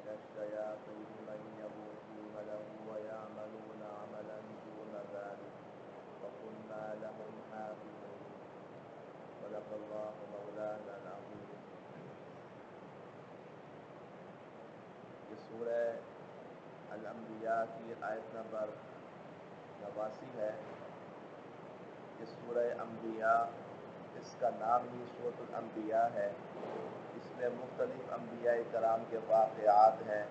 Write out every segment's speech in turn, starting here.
من الشياطين من يغوصون له ويعملون عملا دون ذلك وكنا لهم حافظين صدق الله مولانا العظيم. یہ سورہ الانبیاء کی آیت نمبر 89 ہے. یہ سورہ انبیاء، اس کا نام ہی سورۃ الانبیاء ہے. اس میں مختلف انبیاء کرام کے واقعات ہیں.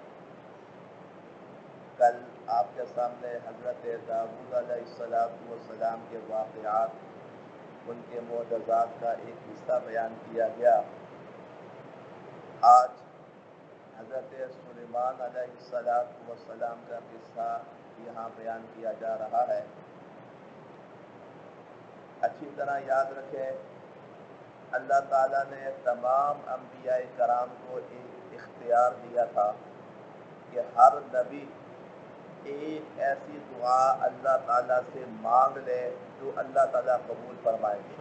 کل آپ کے سامنے حضرت داؤد علیہ السلام کے واقعات، ان کے معجزات کا ایک حصہ بیان کیا گیا. آج حضرت سلیمان علیہ السلام کا قصہ یہاں بیان کیا جا رہا ہے. اچھی طرح یاد رکھیں، اللہ تعالیٰ نے تمام انبیاء کرام کو ایک اختیار دیا تھا کہ ہر نبی ایک ایسی دعا اللہ تعالیٰ سے مانگ لے جو اللہ تعالیٰ قبول فرمائے گے.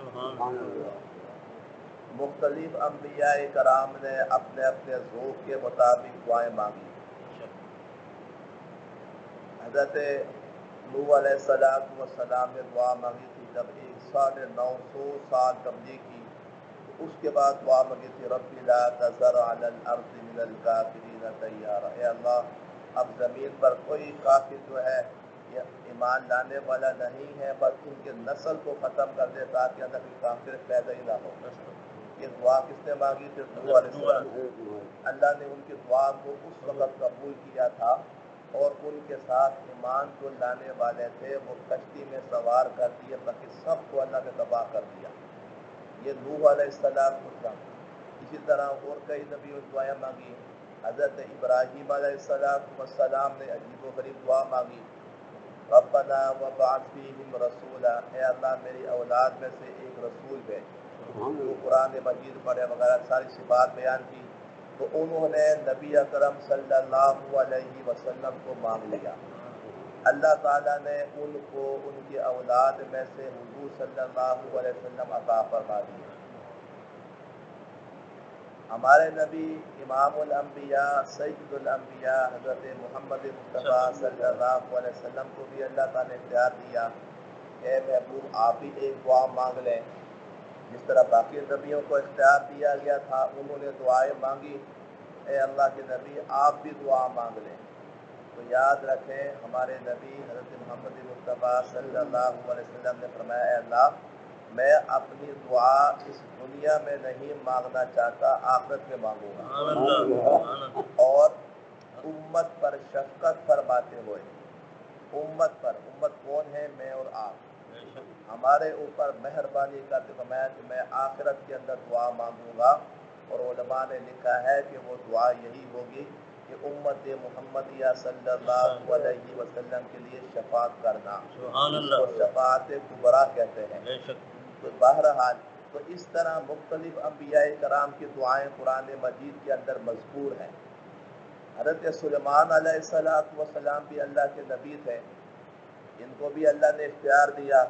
مختلف انبیاء کرام نے اپنے اپنے ذوق کے مطابق دعائیں مانگی. حضرت نوح علیہ السلام نے دعا مانگی تھی جب 950 سال تبلیغ کی. اس کے بعد دعا مانگی تھی رب لا تذر علی الارض من الکافرین دیارا. اے اللہ، اب زمین پر کوئی کافر جو ہے یہ ایمان لانے والا نہیں ہے، بس ان کے نسل کو ختم کر دے تاکہ اندر کوئی کافر پیدا ہی نہ ہو. یہ دعا کس نے مانگی تھی؟ نوح علیہ السلام. اللہ نے ان کی دعا کو اس وقت قبول کیا تھا، اور ان کے ساتھ ایمان جو لانے والے تھے وہ کشتی میں سوار کر دیے تاکہ سب کو اللہ نے تباہ کر دیا. یہ نوح علیہ السلام کو تھا. اسی طرح اور کئی نبیوں نے دعائیں مانگی. حضرت ابراہیم علیہ السلام نے عجیب و غریب دعا مانگی، ربنا وابعث فیہم رسولا. اے اللہ، میری اولاد میں سے ایک رسول بھیج. جو قرآن مجید پڑھے وغیرہ ساری صفات بیان کی، تو انہوں نے نبی اکرم صلی اللہ علیہ وسلم کو مانگ لیا. اللہ تعالیٰ نے ان کو ان کی اولاد میں سے حضور صلی اللہ علیہ وسلم عطا فرما دیا. ہمارے نبی امام الانبیاء سید الانبیاء حضرت محمد مصطفیٰ صلی اللہ علیہ وسلم کو بھی اللہ تعالیٰ نے اختیار دیا کہ محبوب آپ ہی ایک دعا مانگ لیں. جس طرح باقی نبیوں کو اختیار دیا گیا تھا، انہوں نے دعائیں مانگی. اے اللہ کے نبی، آپ بھی دعا مانگ لیں. تو یاد رکھیں، ہمارے نبی حضرت محمد مصطفیٰ صلی اللہ علیہ وسلم نے فرمایا، اے اللہ، میں اپنی دعا اس دنیا میں نہیں مانگنا چاہتا، آخرت میں مانگوں گا. اور امت پر شفقت فرماتے ہوئے، امت کون ہے؟ میں اور آپ. ہمارے اوپر مہربانی کرتے فرمایا کہ میں آخرت کے اندر دعا مانگوں گا. اور علماء نے لکھا ہے کہ وہ دعا یہی ہوگی کہ امت محمدیہ صلی اللہ علیہ وسلم کے لیے شفاعت کرنا. اور شفاعت کبریٰ کہتے ہیں. تو بہرحال تو اس طرح مختلف انبیاء کرام کی دعائیں قرآن مجید کے اندر مذکور ہیں. حضرت سلیمان علیہ السلام بھی اللہ کے نبی تھے. ان کو بھی اللہ نے اختیار دیا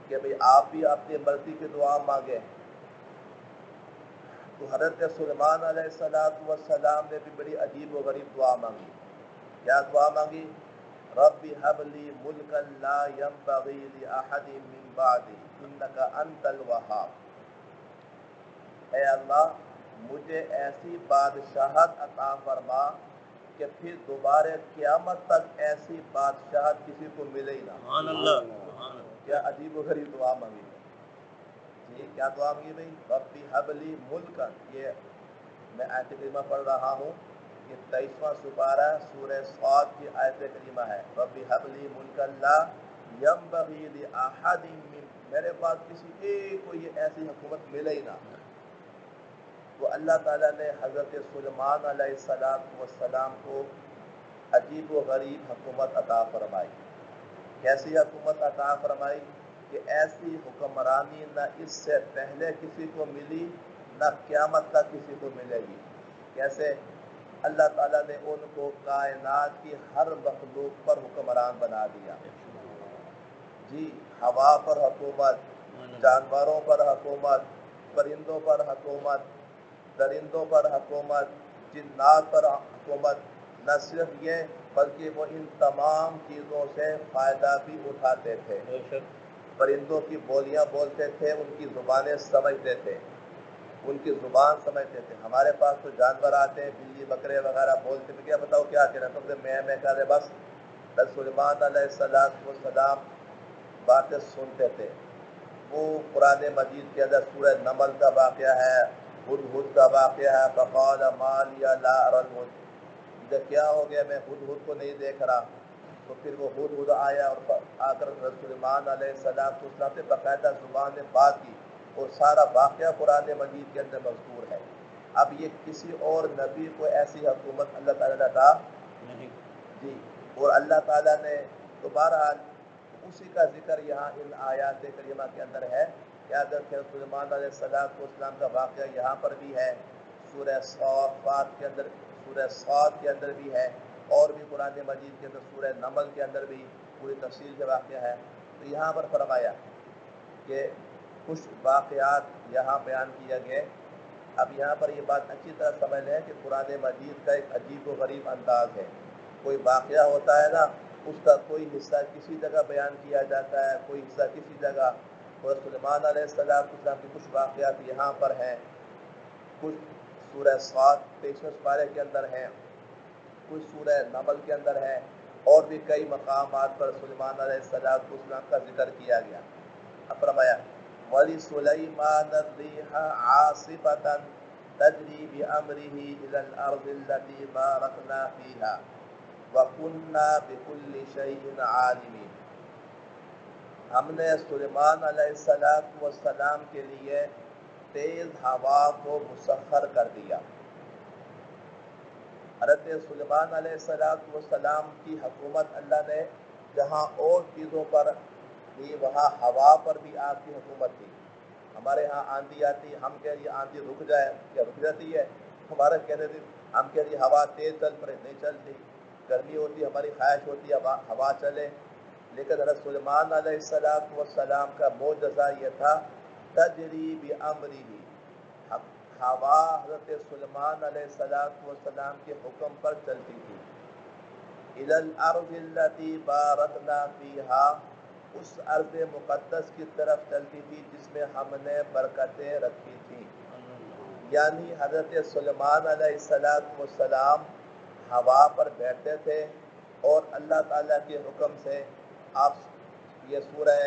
کہ بھئی آپ بھی اپنی مرضی کی دعا مانگیں. تو حضرت سلیمان علیہ السلام نے بھی بڑی عجیب و غریب دعا مانگی. کیا دعا مانگی؟ رب هب لی ملکا لا ينبغی لأحد من بعدی انک انت الوہاب. اے اللہ، مجھے ایسی بادشاہت عطا فرما کہ پھر دوبارہ قیامت تک ایسی بادشاہت کسی کو ملے ہی نہ. کیا عجیب و غریب دعا مانگی. جی کیا دعا مانگی بھائی؟ رب هب لی ملکا. یہ میں آیت کریمہ پڑھ رہا ہوں، یہ 23واں سپارہ سورہ صاد کی آیت کریمہ ہے. رب هب لی ملکا لا ينبغی لأحد من، میرے پاس کسی ایک کو یہ ایسی حکومت ملے ہی نہ. تو اللہ تعالیٰ نے حضرت سلیمان علیہ السلام کو عجیب و غریب حکومت عطا فرمائی. کیسی حکومت عطا فرمائی کہ ایسی حکمرانی نہ اس سے پہلے کسی کو ملی، نہ قیامت تک کسی کو ملے گی. کیسے؟ اللہ تعالیٰ نے ان کو کائنات کی ہر مخلوق پر حکمران بنا دیا. جی، ہوا پر حکومت، جانوروں پر حکومت، پرندوں پر حکومت، درندوں پر حکومت، جنات پر حکومت نہ صرف یہ بلکہ وہ ان تمام چیزوں سے فائدہ بھی اٹھاتے تھے. پرندوں کی بولیاں بولتے تھے, ان کی زبانیں سمجھتے تھے, ان کی زبان سمجھتے تھے. ہمارے پاس تو جانور آتے ہیں, بلی بکرے وغیرہ بولتے ہیں, کیا بتاؤ کیا کہنا, تم سے میں کہہ رہے بس. سلیمان علیہ السلام باتیں سنتے تھے. وہ قرآن مجید کے اندر سورہ نمل کا واقعہ ہے, ہدہد کا واقعہ ہے. فقال ما لی لا اری الہدہد, کیا ہو گیا میں ہدہد کو نہیں دیکھ رہا. تو پھر وہ ہدہد آیا اور آ کر سلیمان علیہ السلام سے باقاعدہ زبان میں بات کی, اور سارا واقعہ قرآن مجید کے اندر مذکور ہے. اب یہ کسی اور نبی کو ایسی حکومت اللہ تعالیٰ نے عطا نہیں جی, اور اللہ تعالیٰ نے تو بہرحال اسی کا ذکر یہاں ان آیات کریمہ کے اندر ہے کہ حضرت سلیمان علیہ السلام کا واقعہ یہاں پر بھی ہے, سورہ صافات کے اندر, سورہ صاد کے اندر بھی ہے, اور بھی قرآن مجید کے اندر سورہ نمل کے اندر بھی پوری تفصیل کا واقعہ ہے. تو یہاں پر فرمایا کہ کچھ واقعات یہاں بیان کیا گئے. اب یہاں پر یہ بات اچھی طرح سمجھ لیں کہ قرآن مجید کا ایک عجیب و غریب انداز ہے. کوئی واقعہ ہوتا ہے نا, اس کا کوئی حصہ کسی جگہ بیان کیا جاتا ہے, کوئی حصہ کسی جگہ. اور سلیمان علیہ السلام کے کچھ واقعات یہاں پر ہیں, کچھ سورہ صاد 23 پارے کے اندر ہیں, کچھ سورہ نمل کے اندر ہے, اور بھی کئی مقامات پر سلیمان علیہ السلام کا ذکر کیا گیا. اب فرمایا وَلِسُلَيْمَانَ الرِّيحَ عَاصِفَةً تَجْرِي بِأَمْرِهِ إِلَى الْأَرْضِ الَّتِي بَارَكْنَا فِيهَا وَكُنَّا بِكُلِّ شَيْءٍ عَالِمِينَ. ہم نے سلیمان علیہ السلام کے لیے تیز ہوا کو مسخر کر دیا. حضرت سلیمان علیہ السلام کی حکومت اللہ نے جہاں اور چیزوں پر دی, وہاں ہوا پر بھی آپ کی حکومت تھی. ہمارے ہاں آندھی آتی, ہم کہہ رہی آندھی رک جائے, کیا رک جاتی ہے؟ ہمارا کہنے تھے ہم کہہ رہی ہوا تیز چل پڑے, نہیں چلتی. گرمی ہوتی, ہماری خواہش ہوتی ہے ہوا چلے. لیکن حضرت سلیمان علیہ السلام کا معجزہ یہ تھا تجری بامرہ, ہوا حضرت سلیمان علیہ السلام کے حکم پر چلتی تھی. الی الارض التی بارکنا فیہا, اس ارض مقدس کی طرف چلتی تھی جس میں ہم نے برکتیں رکھی تھیں. یعنی حضرت سلیمان علیہ السلام ہوا پر بیٹھتے تھے, اور اللہ تعالیٰ کے حکم سے. آپ یہ سورہ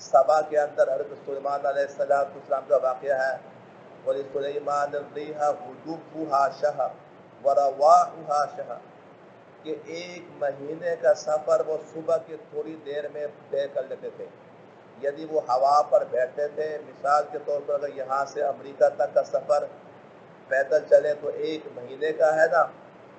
سبا کے اندر حضرت سلیمان علیہ السلام کا واقعہ ہے. وَلِسُلَيْمَانَ الرِّيحَ غُدُوُّهَا شَهْرٌ وَرَوَاحُهَا شَهْرٌ, کہ ایک مہینے کا سفر وہ صبح کی تھوڑی دیر میں طے کر لیتے تھے. یعنی وہ ہوا پر بیٹھتے تھے, مثال کے طور پر اگر یہاں سے امریکہ تک کا سفر پیدل چلے تو ایک مہینے کا ہے نا,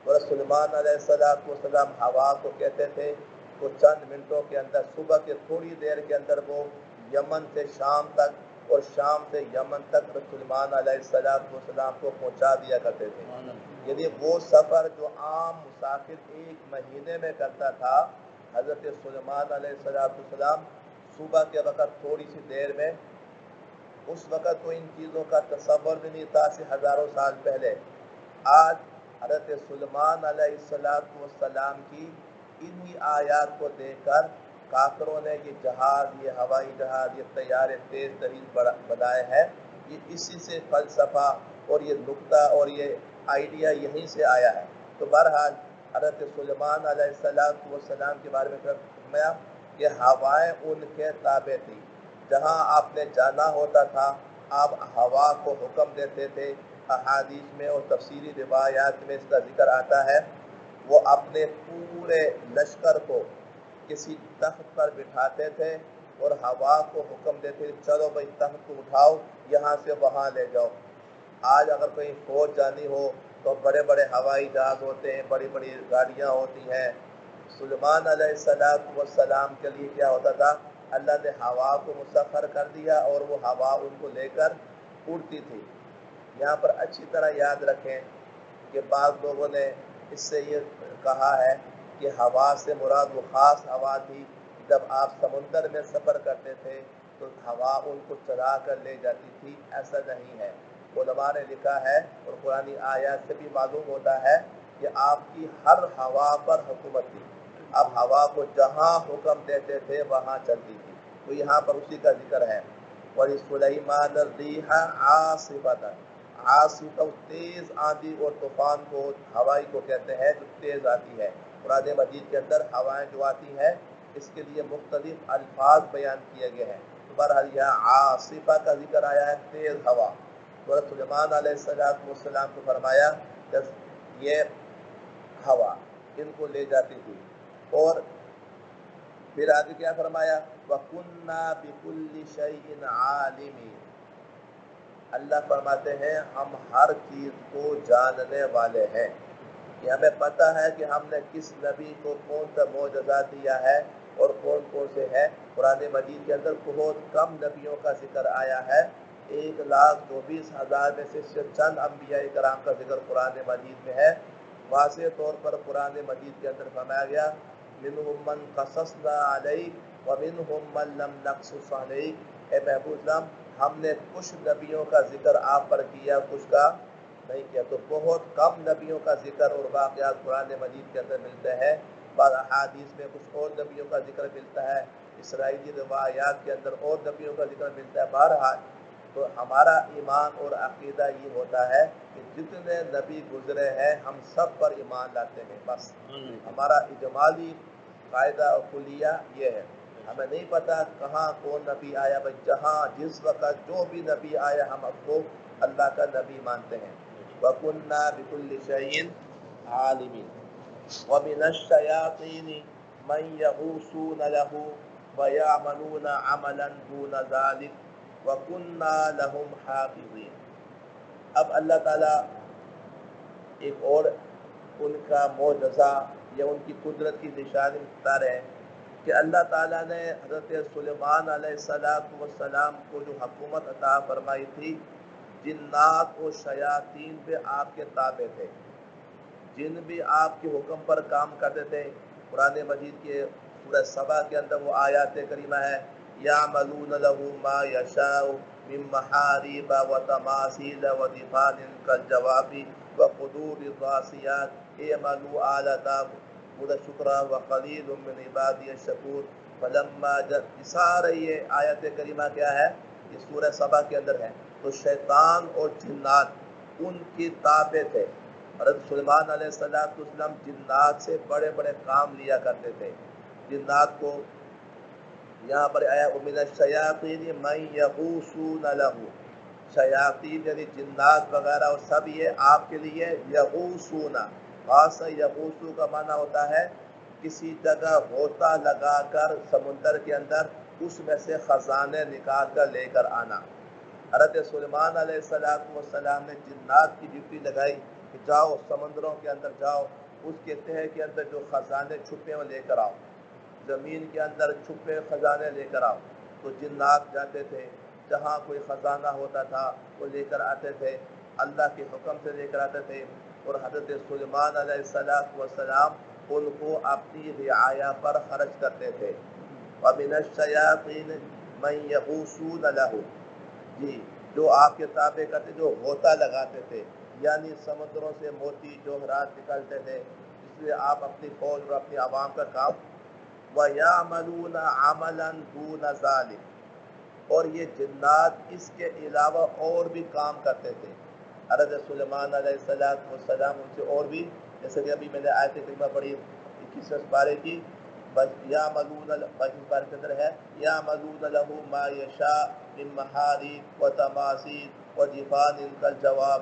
اور سلیمان علیہ السلام ہوا کو کہتے تھے وہ چند منٹوں کے اندر, صبح کے تھوڑی دیر کے اندر وہ یمن سے شام تک, اور شام سے یمن تک سلیمان علیہ السلام کو پہنچا دیا کرتے تھے. یعنی وہ سفر جو عام مسافر ایک مہینے میں کرتا تھا, حضرت سلیمان علیہ السلام صبح کے وقت تھوڑی سی دیر میں. اس وقت تو ان چیزوں کا تصور بھی نہیں تھا, ہزاروں سال پہلے. آج حضرت سلیمان علیہ السلام کی انہی آیات کو دیکھ کر کافروں نے یہ جہاز, یہ ہوائی جہاز, یہ طیارے تیز ترین بنائے ہیں. یہ اسی سے فلسفہ اور یہ نقطہ اور یہ آئیڈیا یہیں سے آیا ہے. تو بہرحال حضرت سلیمان علیہ السلام کے بارے میں فرمایا کہ ہوائیں ان کے تابع تھی. جہاں آپ نے جانا ہوتا تھا آپ ہوا کو حکم دیتے تھے. احادیث میں اور تفسیری روایات میں اس کا ذکر آتا ہے, وہ اپنے پورے لشکر کو کسی تخت پر بٹھاتے تھے اور ہوا کو حکم دیتے تھے چلو بھائی تخت کو اٹھاؤ, یہاں سے وہاں لے جاؤ. آج اگر کہیں فوج جانی ہو تو بڑے بڑے ہوائی جہاز ہوتے ہیں, بڑی بڑی گاڑیاں ہوتی ہیں. سلیمان علیہ السلام کے لیے کیا ہوتا تھا, اللہ نے ہوا کو مسخر کر دیا اور وہ ہوا ان کو لے کر اڑتی تھی. یہاں پر اچھی طرح یاد رکھیں کہ بعض لوگوں نے اس سے یہ کہا ہے کہ ہوا سے مراد وہ خاص ہوا تھی. جب آپ سمندر میں سفر کرتے تھے تو ہوا ان کو چلا کر لے جاتی تھی, ایسا نہیں ہے. علماء نے لکھا ہے اور قرآن آیات سے بھی معلوم ہوتا ہے کہ آپ کی ہر ہوا پر حکومت تھی. اب ہوا کو جہاں حکم دیتے تھے وہاں چلتی تھی. تو یہاں پر اسی کا ذکر ہے. وَلِسُلَيْمَانَ الرِّيحَ عَاصِفَةً. عاصفہ تیز آندھی اور طوفان کو ہوائی کو کہتے ہیں جو تیز آتی ہے. قرآن مجید کے اندر ہوائیں جو آتی ہیں اس کے لیے مختلف الفاظ بیان کیے گئے ہیں. بہرحال یہاں عاصفہ کا ذکر آیا ہے، تیز ہوا. حضرت سلیمان علیہ السلام کو فرمایا کہ یہ ہوا ان کو لے جاتی تھی. اور پھر آگے کیا فرمایا؟ وَكُنَّا بِكُلِّ شَيْءٍ عَالِمِينَ. اللہ فرماتے ہیں ہم ہر چیز کو جاننے والے ہیں. کہ ہمیں پتہ ہے کہ ہم نے کس نبی کو کون سا معجزہ دیا ہے اور کون کون سے ہے. قرآن مجید کے اندر بہت کم نبیوں کا ذکر آیا ہے. 1,24,000 میں سے صرف چند انبیاء کرام کا ذکر قرآن مجید میں ہے. واضح طور پر قرآن مجید کے اندر فرمایا گیا منہم من قصصنا علیک ومنہم من لم نقصص علیک. اے محبوب اسلام ہم نے کچھ نبیوں کا ذکر آپ پر کیا، کچھ کا نہیں کیا. تو بہت کم نبیوں کا ذکر اور واقعات قرآن مجید کے اندر ملتے ہیں. بعض احادیث میں کچھ اور نبیوں کا ذکر ملتا ہے، اسرائیلی روایات کے اندر اور نبیوں کا ذکر ملتا ہے. بہرحال تو ہمارا ایمان اور عقیدہ یہ ہوتا ہے کہ جتنے نبی گزرے ہیں ہم سب پر ایمان لاتے ہیں. بس ہمارا اجمالی قاعدہ اور کلیہ یہ ہے. ہمیں نہیں پتا کہاں کون نبی آیا، بس جہاں جس وقت جو بھی نبی آیا ہم اب کو اللہ کا نبی مانتے ہیں. وَكُنَّا بِكُلِّ شَيْءٍ عَالِمِينَ. وَمِنَ الشَّيَاطِينِ مَن يَغُوصُونَ لَهُ وَيَعْمَلُونَ عَمَلًا دُونَ ذَلِكَ وَكُنَّا لَهُمْ حَافِظِينَ. اب اللہ تعالیٰ ایک اور ان کا معجزہ یا ان کی قدرت کی نشانی بتا رہے ہیں کہ اللہ تعالیٰ نے حضرت سلیمان علیہ السلام کو جو حکومت عطا فرمائی تھی جنات و شیاطین پہ آپ کے تابع تھے. جن بھی آپ کے حکم پر کام کرتے تھے. قرآن مجید کے سورہ سبا کے اندر وہ آیات کریمہ ہے یعملون له ما یشاء من محارب وتماثیل ودفان کالجواب وقدور الراسیات اعملوا آل داود شکرا وقلیل من عبادی الشکور. فلما سارے یہ آیت کریمہ کیا ہے؟ یہ سورہ سبا کے اندر ہے. تو شیطان اور جنات ان کی تابع تھے. حضرت سلیمان علیہ السلام جنات سے بڑے بڑے کام لیا کرتے تھے. جنات کو یہاں پر آیا وَمِنَ الشَّيَاطِينِ مَن يَغُوصُونَ لَهُ. شیاطین یعنی جنات وغیرہ اور سب یہ آپ کے لیے یغوصون. خاصا یغوصو کا معنی ہوتا ہے کسی جگہ غوطہ لگا کر سمندر کے اندر اس میں سے خزانے نکال کر لے کر آنا. حضرت سلیمان علیہ السلام نے جنات کی ڈیوٹی لگائی کہ جاؤ سمندروں کے اندر جاؤ، اس کے تہہ کے اندر جو خزانے چھپے ہیں وہ لے کر آؤ، زمین کے اندر چھپے خزانے لے کر آؤ. تو جنات جاتے تھے، جہاں کوئی خزانہ ہوتا تھا وہ لے کر آتے تھے، اللہ کے حکم سے لے کر آتے تھے. اور حضرت سلیمان علیہ السلام ان کو اپنی رعایا پر خرچ کرتے تھے. وَمِنَ الشَّيَاطِينِ مَن يَغُوصُونَ لَهُ. جی جو آپ کے تابع کرتے جو غوطہ لگاتے تھے، یعنی سمندروں سے موتی جوہرات نکلتے تھے. اس لیے آپ اپنی فوج اور اپنی عوام کا کام وَيَعْمَلُونَ عَمَلًا دُونَ ذَلِكَ. اور یہ جنات اس کے علاوہ اور بھی کام کرتے تھے. حضرت سلیمان علیہ السلام ان سے اور بھی، جیسے کہ ابھی میں نے آیت کریمہ پڑھی 21 پارے کی، بس یعملون 22 پارے کے اندر ہے یعملون له ما یشاء من محارب وتماثیل وجفان کالجواب.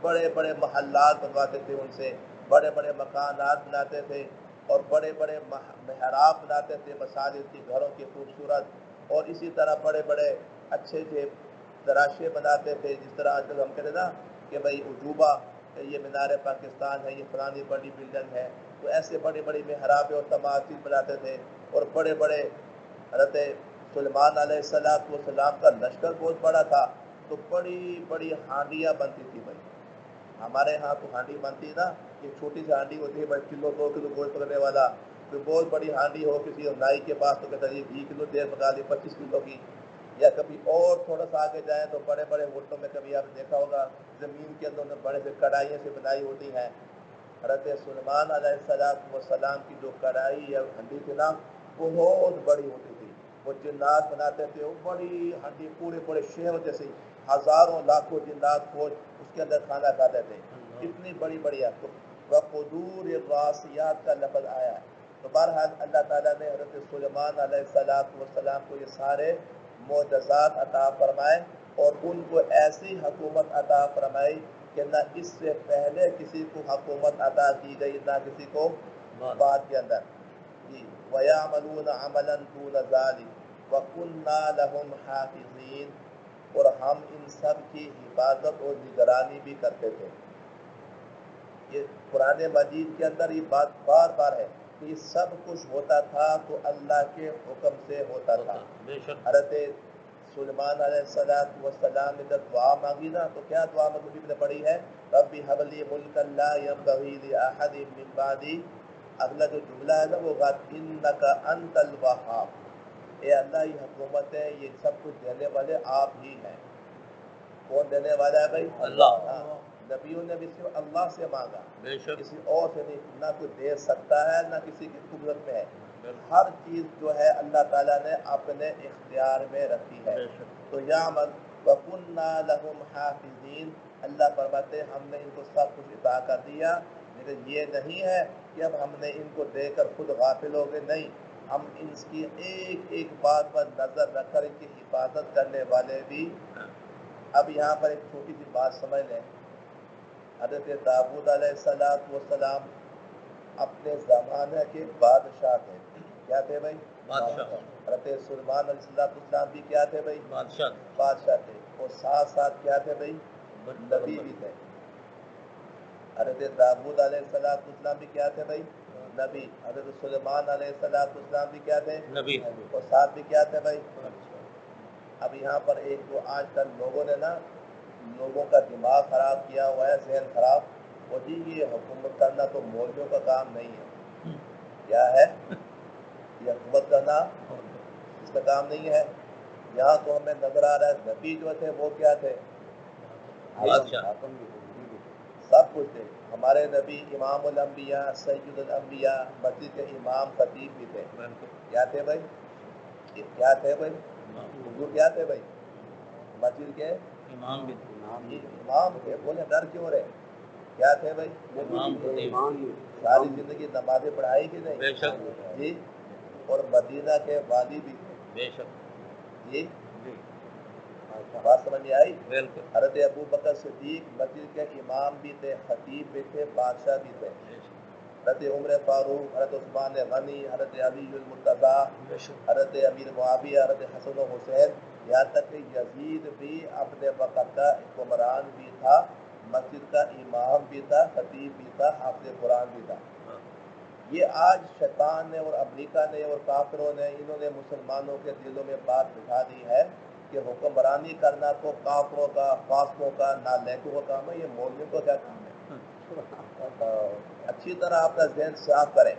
بڑے بڑے محلات بنواتے تھے ان سے، بڑے بڑے مکانات بناتے تھے اور بڑے بڑے محراب بناتے تھے مساجد کی، گھروں کی خوبصورت. اور اسی طرح بڑے بڑے اچھے سے دراشے بناتے تھے. جس طرح آج کل ہم کہتے ہیں نا کہ بھائی عجوبہ یہ مینار پاکستان ہے، یہ فلانی بڑی بلڈنگ ہے، تو ایسے بڑی بڑی محراب اور تماثیل بناتے تھے. اور بڑے بڑے حضرت سلیمان علیہ السلام کا لشکر بہت بڑا تھا، تو بڑی بڑی ہانڈیاں بنتی تھی. بھائی ہمارے ہاں تو ہانڈی بنتی نا، ایک چھوٹی سی ہانڈی ہوتی ہے بھائی کلو 2 کلو گوشت پکڑنے والا. کوئی بہت بڑی ہانڈی ہو کسی نائی کے پاس تو کہتا ہے 20 کلو دیر پکا لی 25 کلو کی. یا کبھی اور تھوڑا سا آگے جائیں تو بڑے بڑے ہوٹلوں میں کبھی آپ نے دیکھا ہوگا زمین کے اندر بڑے سے کڑھائیوں سے بنائی ہوتی ہیں. حضرت سلیمان علیہ السلام کی جو کڑھائی یا ہنڈی تھی نا بہت بڑی ہوتی تھی. وہ جنات بناتے تھے وہ بڑی ہنڈی پورے پورے شہر جیسے ہزاروں لاکھوں جنات فوج اس کے اندر کھانا کھاتے تھے. اتنی بڑی بڑی ہے. وقدور الراسیات کا لفظ آیا ہے. تو بہرحال اللہ تعالیٰ نے حضرت سلیمان علیہ السلام کو یہ سارے معجزات عطا فرمائے اور ان کو ایسی حکومت عطا فرمائی کہ نہ اس سے پہلے کسی کو حکومت عطا کی گئی نہ کسی کو بعد کے اندر. جی وَيَعْمَلُونَ عَمَلًا دُونَ ذَلِكَ وَكُنَّا لَهُمْ حَافِظِينَ اور ہم ان سب کی حفاظت اور نگرانی بھی کرتے تھے. یہ قرآن مجید کے اندر یہ بات بار بار ہے کہ یہ سب کچھ ہوتا تھا تو اللہ کے حکم سے ہوتا تھا. حضرت سلیمان علیہ السلام نے جب دعا مانگی نا تو کیا دعا مانگی نے پڑھی ہے؟ رب هب لي ملكا لا ينبغي لأحد من بعدي. اگلا جو جملہ ہے نا وہ انک انت الوہاب. اے اللہ یہ حکومت ہے یہ سب کچھ دینے والے آپ ہی ہیں. کون دینے والا ہے بھائی؟ اللہ. نبیوں نے بھی صرف اللہ سے مانگا کسی اور سے نہیں. نہ کوئی دے سکتا ہے نہ کسی کی قدرت میں ہے. ہر چیز جو ہے اللہ تعالیٰ نے اپنے اختیار میں رکھی ہے. تو یعمل وَكُنَّا لَهُمْ حَافِظِينَ. اللہ فرماتے ہم نے ان کو سب کچھ عطا کر دیا لیکن یہ نہیں ہے کہ اب ہم نے ان کو دے کر خود غافل ہو گئے. نہیں ہم ان کی ایک ایک بات پر نظر رکھ کر ان کی حفاظت کرنے والے بھی. اب یہاں پر ایک چھوٹی سی بات سمجھ لیں. حضرت داؤد علیہ السلام اپنے زمانے کے بادشاہ تھے. کیا تھے بھائی؟ بادشاہ. حضرت سلیمان علیہ السلام بھی کیا تھے بھائی؟ بادشاہ تھے. اور ساتھ ساتھ کیا تھے بھائی؟ نبی بھی تھے. حضرت داؤد علیہ السلام بھی کیا تھے بھائی؟ نبی. حضرت سلیمان علیہ السلام بھی کیا تھے؟ نبی. اور ساتھ بھی کیا تھے بھائی؟ اب یہاں پر ایک جو آج کل لوگوں نے نا لوگوں کا دماغ خراب کیا ہوا ہے, ذہن خراب. وہ جی یہ حکومت کرنا تو مولویوں کا کام نہیں ہے. کیا ہے یہ حکومت کرنا؟ اس کا کام نہیں ہے. یہاں تو ہمیں نظر آ رہا ہے نبی جو تھے وہ کیا تھے؟ سب کچھ تھے. ہمارے نبی امام الانبیاء سید الانبیاء مسجد کے امام خطیب بھی تھے. کیا تھے بھائی؟ کیا تھے بھائی؟ حضور کیا تھے بھائی؟ مسجد کے امام بھی تھے. امام تھے. بولے ڈر کیوں رہے؟ کیا تھے بھائی؟ ساری زندگی نمازیں پڑھائی کہ نہیں؟ بے شک جی. اور مدینہ کے والی بھی تھے. بے شک جی. بات سمجھ میں آئی؟ حضرت ابو بکر صدیق مسجد کے امام بھی تھے, خطیب بھی تھے, بادشاہ بھی تھے. حضرت عمر فاروق, حضرت عثمان غنی, حضرت علی المرتضیٰ, حضرت امیر معاویہ, حضرت حسن و حسین, یہاں تک کہ یزید بھی اپنے وقت کا حکمران بھی تھا, مسجد کا امام بھی تھا, خطیب بھی تھا, حافظ قرآن بھی تھا. یہ آج شیطان نے اور امریکہ نے اور کافروں نے انہوں نے مسلمانوں کے دلوں میں بات بٹھا دی ہے کہ حکمرانی کرنا تو کافروں کا, فاسقوں کا, نالائقوں کا کام ہے. یہ مولویوں کا کیا کام ہے؟ اچھی طرح اپنا ذہن صاف کریں.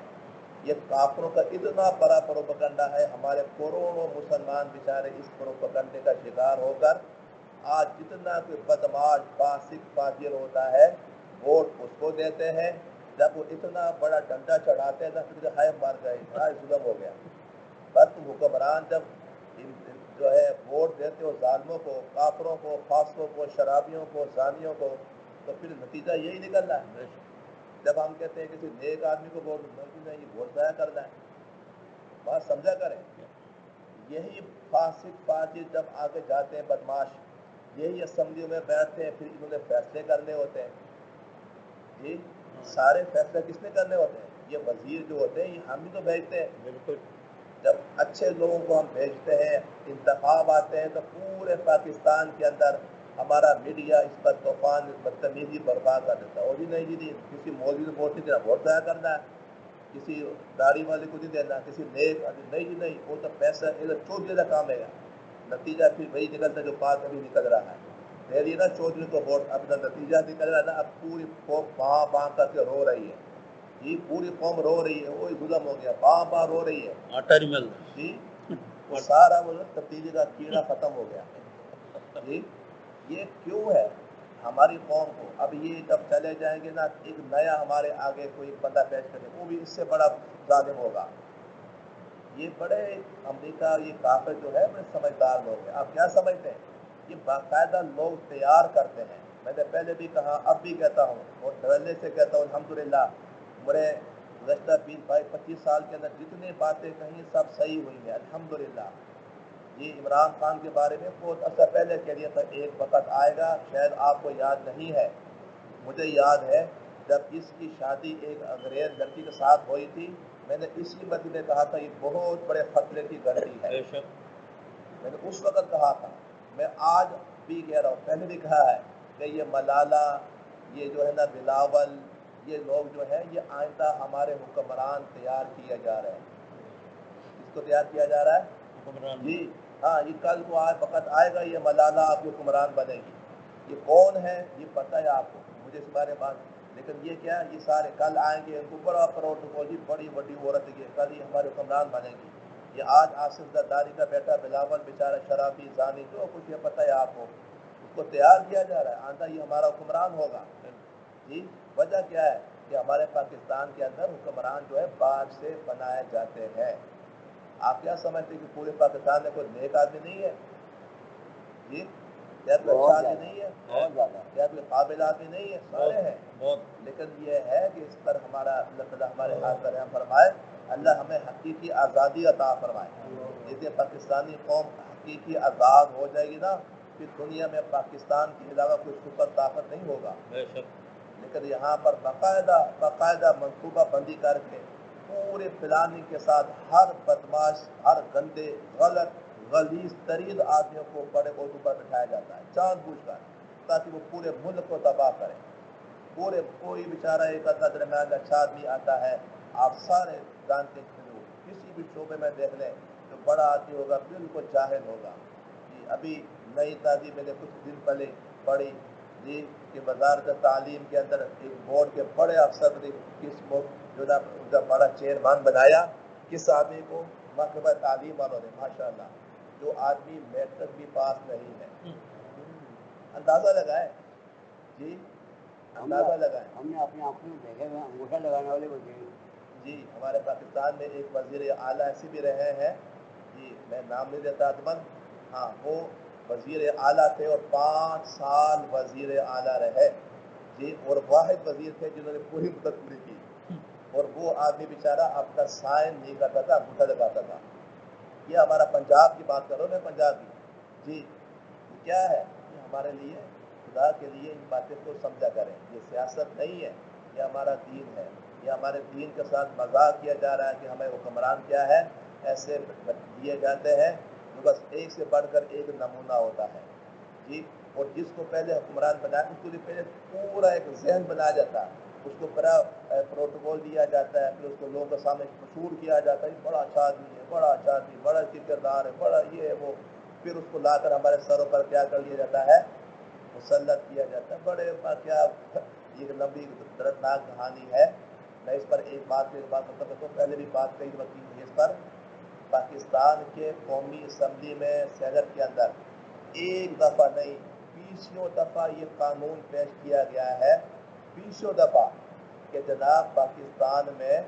یہ کافروں کا اتنا بڑا پروپیگنڈا ہے. ہمارے کروڑوں مسلمان بیچارے اس پروپیگنڈے کا شکار ہو کر آج جتنا کوئی بدماش فاسق فاجر ہوتا ہے ووٹ اس کو دیتے ہیں. جب وہ اتنا بڑا ڈنڈا چڑھاتے ہیں پھر ہائے مار گئے, ہائے ظلم ہو گیا. بس تم حکمران جب جو ہے ووٹ دیتے ہو ظالموں کو, کافروں کو, فاسقوں کو, شرابیوں کو, زانیوں کو, تو پھر نتیجہ یہی نکلنا ہے. جب ہم کہتے ہیں کسی نیک آدمی کو ووٹ نہیں ووٹ ضائع کرنا ہے. بات سمجھا کریں. یہی فاسق فاجر جب آگے جاتے ہیں بدماش, یہی اسمبلیوں میں بیٹھتے ہیں, پھر انہوں نے فیصلے کرنے ہوتے ہیں. جی سارے فیصلے کس نے کرنے ہوتے ہیں؟ یہ وزیر جو ہوتے ہیں یہ ہم ہی تو بھیجتے ہیں. بالکل. جب اچھے لوگوں کو ہم بھیجتے ہیں, انتخاب آتے ہیں, تو پورے پاکستان کے اندر ہمارا میڈیا اس پر طوفان بدتمیزی برپا کر دیتا ہے. اور بھی نہیں جی کسی مولوی کو ووٹ نہیں دینا, ووٹ ضائع کرنا ہے, کسی داڑھی والے کو نہیں دینا, کسی نیک نہیں جی نہیں, وہ تو پیسہ چوری کا کام ہے. نتیجہ پھر وہی نکلتا جو بات ابھی نکل رہا ہے. دے دیے نا چودھری کو ووٹ, اب نتیجہ نکل رہا ہے نا, اب پوری قوم باں باں کر کے رو رہی ہے. جی پوری قوم رو رہی ہے, وہی ظلم ہو گیا, باں باں رو رہی ہے. آٹا نہیں مل رہا جی, وہ سارا وہ تبدیلی کا کیڑا ختم ہو گیا. جی یہ کیوں ہے؟ ہماری قوم کو اب یہ جب چلے جائیں گے نا ایک نیا ہمارے آگے کوئی بندہ پیش کرے وہ بھی اس سے بڑا ظالم ہوگا. یہ بڑے امریکہ یہ کافر جو ہے بڑے سمجھدار لوگ ہیں. آپ کیا سمجھتے ہیں؟ یہ باقاعدہ لوگ تیار کرتے ہیں. میں نے پہلے بھی کہا اب بھی کہتا ہوں اور دھڑلے سے کہتا ہوں الحمدللہ میرے گزشتہ 20-25 سال کے اندر جتنی باتیں کہیں سب صحیح ہوئی ہیں الحمدللہ. یہ عمران خان کے بارے میں بہت عرصہ پہلے کہہ دیا تھا ایک وقت آئے گا شاید آپ کو یاد نہیں ہے. مجھے یاد ہے جب اس کی شادی ایک انگریز لڑکی کے ساتھ ہوئی تھی میں نے اسی مدد میں کہا تھا یہ بہت بڑے خطرے کی گھڑی ہے. میں نے اس وقت کہا تھا میں آج بھی کہہ رہا ہوں پہلے بھی کہا ہے کہ یہ ملالہ یہ جو ہے نا بلاول یہ لوگ جو ہے یہ آئندہ ہمارے حکمران تیار کیا جا رہے ہیں. اس کو تیار کیا جا رہا ہے حکمران جی ہاں. یہ کل کو وقت آئے گا یہ ملالہ آپ کی حکمران بنے گی. یہ کون ہے یہ پتہ ہے آپ کو مجھے اس بارے بات لیکن یہ کیا یہ سارے کل آئیں گے ان کو بڑا پروٹوکول جی بڑی بڑی عورت ہے کل یہ ہمارے حکمران بنے گی. یہ آج آصف زرداری کا بیٹا بلاول بیچارہ شرابی زانی جو کچھ یہ پتہ ہے آپ کو اس کو تیار کیا جا رہا ہے آندہ یہ ہمارا حکمران ہوگا. جی وجہ کیا ہے کہ ہمارے پاکستان کے اندر حکمران جو ہے باہر سے بنائے جاتے ہیں. آپ کیا سمجھتے ہیں کہ پورے پاکستان میں کوئی نیک آدمی نہیں ہے؟ جی کیا کوئی اچھا آدمی نہیں ہے؟ بہت زیادہ. کیا کوئی قابل آدمی نہیں ہے؟ سارے ہیں بہت. لیکن یہ ہے کہ اس پر ہمارا اللہ تعالیٰ ہمارے ہاتھ پر رحم فرمائے. اللہ ہمیں حقیقی آزادی عطا فرمائے. جیسے پاکستانی قوم حقیقی آزاد ہو جائے گی نا پھر دنیا میں پاکستان کے علاوہ کوئی سپر طاقت نہیں ہوگا. لیکن یہاں پر باقاعدہ منصوبہ بندی کر کے پورے پلاننگ کے ساتھ ہر بدماش ہر گندے غلط غلیظ ترین آدمیوں کو بڑے عہدوں پر بٹھایا جاتا ہے جان بوجھ کر تاکہ وہ پورے ملک کو تباہ کرے. پورے کوئی بیچارہ ایک آدھا درمیان اچھا آدمی آتا ہے آپ سارے جانتے ہیں کسی بھی شعبے میں دیکھ لیں جو بڑا آدمی ہوگا بالکل جاہل ہوگا. جی ابھی نئی تازی میں نے کچھ دن پہلے پڑھی جی کہ وزارت تعلیم کے اندر ایک بورڈ کے بڑے افسر نے کس جو بڑا چیئرمین بنایا کس آدمی کو محکمہ تعلیم والوں نے ماشاءاللہ جو آدمی میٹرک بھی پاس نہیں ہے. اندازہ لگائے جی اندازہ لگائیں. ہم نے اپنی آنکھوں میں دیکھے ہوئے انگوٹھا لگانے والے کو جی ہمارے پاکستان میں ایک وزیر اعلیٰ ایسے بھی رہے ہیں جی میں نام نہیں لیتا عدمن ہاں وہ وزیر اعلیٰ تھے اور 5 سال وزیر اعلیٰ رہے جی اور واحد وزیر تھے جنہوں نے پوری مدت پوری کی اور وہ آدمی بیچارہ اپنا سائن نہیں کرتا تھا انگوٹھا لگاتا تھا. یہ ہمارا پنجاب کی بات کرو میں پنجاب کی جی یہ کیا ہے یہ ہمارے لیے خدا کے لیے ان باتیں کو سمجھا کریں. یہ سیاست نہیں ہے یہ ہمارا دین ہے. یہ ہمارے دین کے ساتھ مذاق کیا جا رہا ہے کہ ہمیں حکمران کیا ہے ایسے دیے جاتے ہیں جو بس ایک سے بڑھ کر ایک نمونہ ہوتا ہے جی. اور جس کو پہلے حکمران بنایا اس کو پہلے پورا ایک ذہن بنایا جاتا ہے اس کو بڑا پروٹوکول دیا جاتا ہے پھر اس کو لوگوں کے سامنے مشہور کیا جاتا ہے بڑا اچھا آدمی ہے بڑا اچھا آدمی بڑا کردار ہے بڑا یہ ہے وہ پھر اس کو لا کر ہمارے سروں پر کیا کر لیا جاتا ہے مسلط کیا جاتا ہے. بڑے کیا یہ لمبی دردناک کہانی ہے. میں اس پر ایک بات مطلب تو پہلے بھی بات کہی وقت اس پر پاکستان کے قومی اسمبلی میں سینٹ کے اندر ایک دفعہ نہیں 20 دفعہ یہ قانون پیش کیا گیا ہے 20 دفعہ کہ جناب پاکستان میں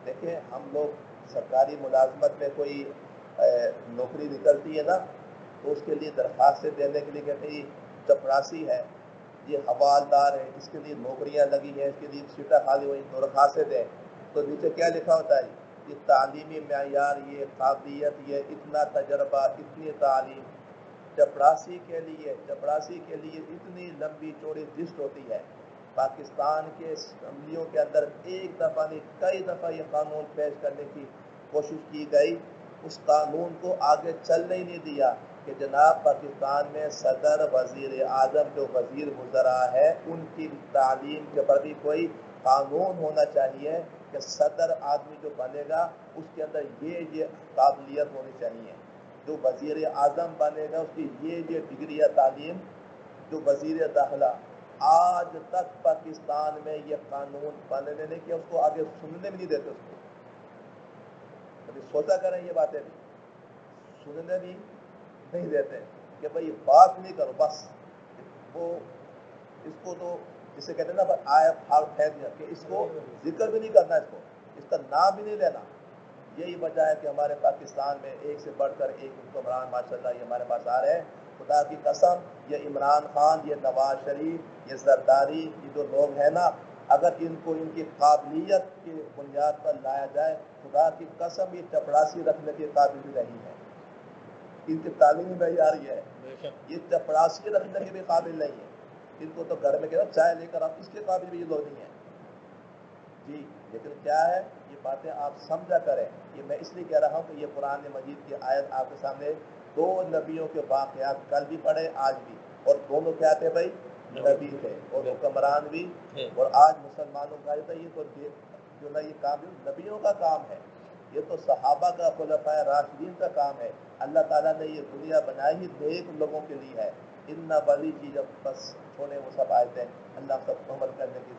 دیکھیں ہم لوگ سرکاری ملازمت میں کوئی نوکری نکلتی ہے نا تو اس کے لیے درخواستیں دینے کے لیے کہتے ہیں چپراسی ہے یہ حوالدار ہے اس کے لیے نوکریاں لگی ہیں اس کے لیے سیٹیں خالی ہوئی درخواستیں دیں تو نیچے کیا لکھا ہوتا ہے یہ تعلیمی معیار یہ قابلیت یہ اتنا تجربہ اتنی تعلیم چپراسی کے لیے اتنی لمبی چوڑی لسٹ ہوتی ہے. پاکستان کے اسمبلیوں کے اندر ایک دفعہ نہیں کئی دفعہ یہ قانون پیش کرنے کی کوشش کی گئی اس قانون کو آگے چلنے ہی نہیں دیا کہ جناب پاکستان میں صدر وزیر اعظم جو وزیر وزراء ہے ان کی تعلیم کے پر بھی کوئی قانون ہونا چاہیے کہ صدر آدمی جو بنے گا اس کے اندر یہ قابلیت ہونی چاہیے. جو وزیر اعظم بنے گا اس کی یہ ڈگری یا تعلیم جو وزیر داخلہ آج تک پاکستان میں یہ قانون بننے نہیں کیا اس کو آگے سننے بھی نہیں دیتے اس کو کبھی سوچا کریں یہ باتیں بھی سننے بھی نہیں دیتے کہ بھائی بات نہیں کرو بس وہ اس کو تو جسے کہتے ہیں نا آئے پھاڑ پھینک دیا کہ اس کو ذکر بھی نہیں کرنا، اس کا نام بھی نہیں لینا. یہی وجہ ہے کہ ہمارے پاکستان میں ایک سے بڑھ کر ایک حکمران ماشاءاللہ یہ ہمارے پاس آ رہے ہیں. خدا کی قسم یہ عمران خان، یہ نواز شریف، یہ زرداری، یہ جو لوگ ہیں نا، اگر ان کو ان کی قابلیت کی بنیاد پر لایا جائے، خدا کی قسم یہ چپڑاسی رکھنے کے قابل بھی نہیں ہے. ان کی تعلیمی معیار یہ ہے، یہ چپڑاسی رکھنے کے بھی قابل نہیں ہے. ان کو تو گھر میں کہنا چائے لے کر آپ اس کے قابل بھی یہ لوگ نہیں ہیں جی. لیکن کیا ہے، یہ باتیں آپ سمجھا کریں. یہ میں اس لیے کہہ رہا ہوں کہ یہ قرآن مجید کی آیت آپ کے سامنے دو نبیوں کے واقعات کل بھی پڑھے آج بھی، اور دونوں کیا تھے بھائی؟ نبی تھے اور حکمران بھی. اور آج مسلمانوں کا یہ تو جو نا یہ کام نبیوں کا کام ہے، یہ تو صحابہ کا، خلفائے راشدین کا کام ہے. اللہ تعالیٰ نے یہ دنیا بنائی ہی نیک لوگوں کے لیے ہے. ان بڑی چیز بس چھوڑے وہ سب آئے تھے. اللہ سب کو عمل کرنے کی